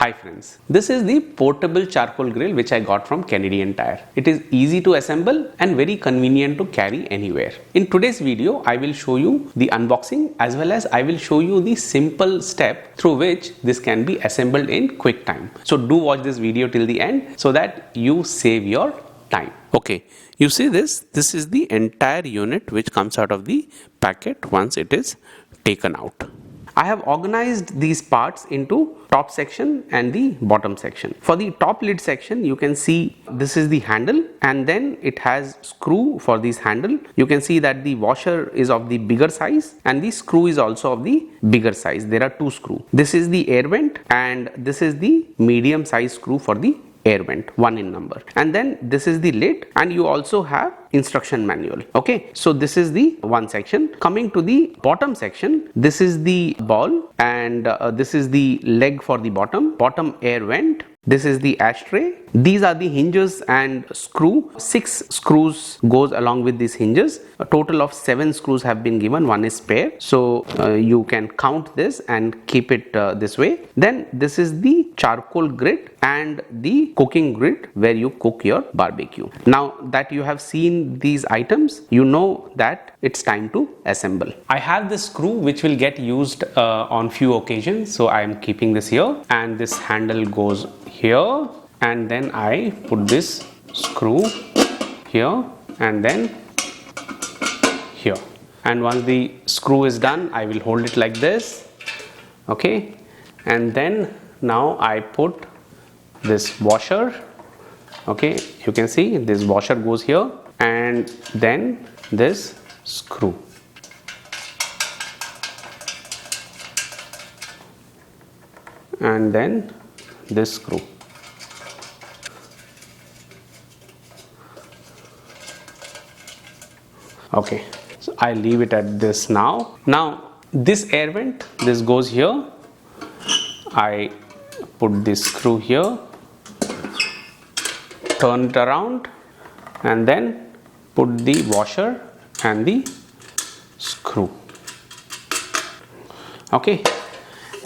Hi friends, this is the portable charcoal grill which I got from Canadian Tire. It is easy to assemble and very convenient to carry anywhere. In today's video, I will show you the unboxing as well as I will show you the simple step through which this can be assembled in quick time. So do watch this video till the end so that you save your time. Okay, you see this is the entire unit which comes out of the packet once it is taken out. I have organized these parts into top section and the bottom section. For the top lid section, you can see this is the handle and then it has screw for this handle. You can see that the washer is of the bigger size and the screw is also of the bigger size. There are two screws. This is the air vent and this is the medium size screw for the air vent, 1 in number, and then this is the lid and you also have instruction manual. Okay, so this is the one section. Coming to the bottom section, this is the ball and this is the leg for the bottom air vent. This is the ashtray. These are the hinges and screw. 6 screws goes along with these hinges. A total of 7 screws have been given. 1 is spare. So you can count this and keep it this way. Then this is the charcoal grid and the cooking grid where you cook your barbecue. Now that you have seen these items, you know that it's time to assemble. I have this screw which will get used on few occasions. So I am keeping this here and this handle goes here and then I put this screw here and then here, and once the screw is done I will hold it like this. Okay, and then now I put this washer. Okay, you can see this washer goes here and then this screw. And then this screw. Okay, so I leave it at this now. Now this air vent, this goes here. I put this screw here, turn it around and then put the washer and the screw. Okay,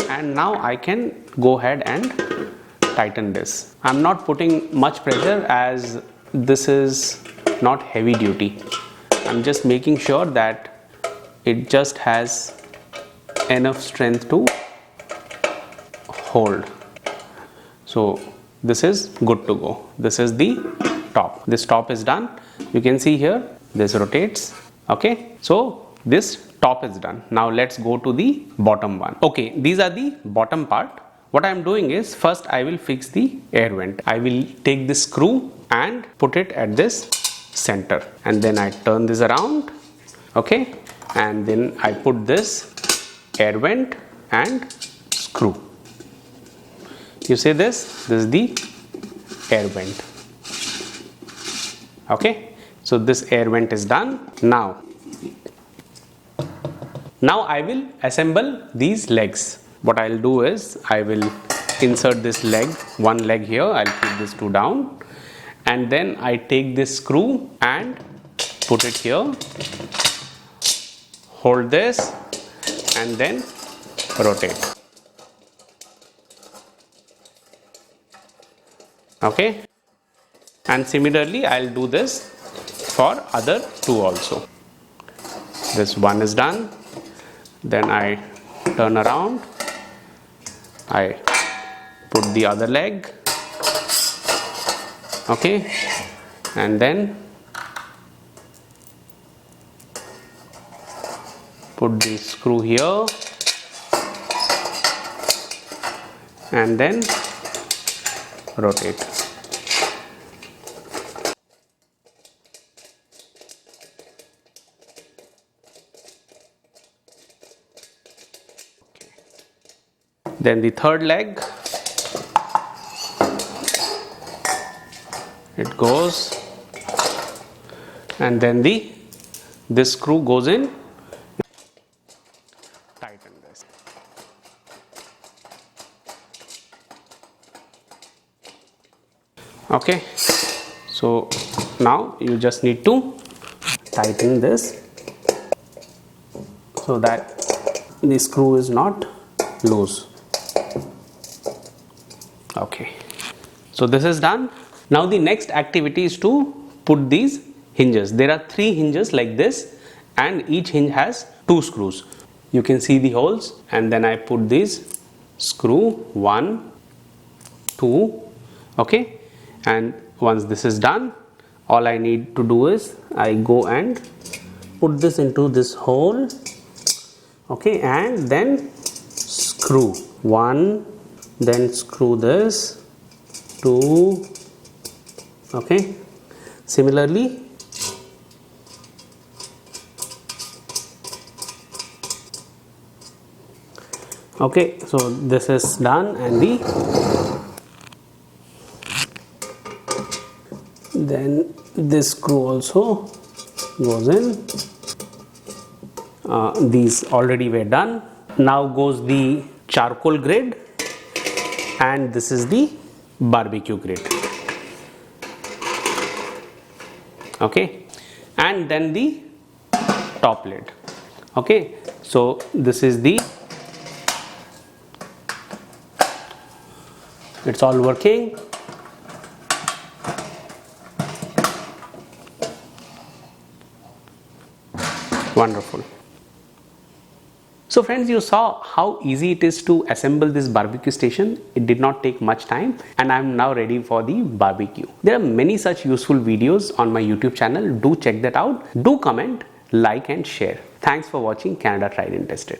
and now I can go ahead and tighten this. I'm not putting much pressure as this is not heavy duty. I'm just making sure that it just has enough strength to hold. So this is good to go. This is the top. This top is done. You can see here this rotates. Okay, so this top is done. Now let's go to the bottom one. Okay, these are the bottom part. What I am doing is first I will fix the air vent. I will take this screw and put it at this center and then I turn this around. Okay, and then I put this air vent and screw. You see this is the air vent. Okay, so this air vent is done. Now I will assemble these legs. What I'll do is I will insert this leg, one leg here. I'll put this two down and then I take this screw and put it here, hold this and then rotate. Okay, and similarly I'll do this for other two also. This one is done. Then I turn around, I put the other leg. Okay, and then put the screw here and then rotate. Then the third leg, it goes and then this screw goes in. Tighten this. Okay, so now you just need to tighten this so that the screw is not loose. Okay, so this is done. Now the next activity is to put these hinges. There are 3 hinges like this, and each hinge has 2 screws. You can see the holes, and then I put this screw 1, 2, okay, and once this is done, all I need to do is I go and put this into this hole, okay, and then screw 1, then screw this 2, okay, similarly okay, so this is done, and then this screw also goes in. These already were done. Now goes the charcoal grid, and this is the barbecue grid, okay, and then the top lid, okay. So this is the, it's all working. Wonderful. So friends, you saw how easy it is to assemble this barbecue station. It did not take much time, and I am now ready for the barbecue. There are many such useful videos on my YouTube channel. Do check that out. Do comment, like and share. Thanks for watching Canada Tried and Tested.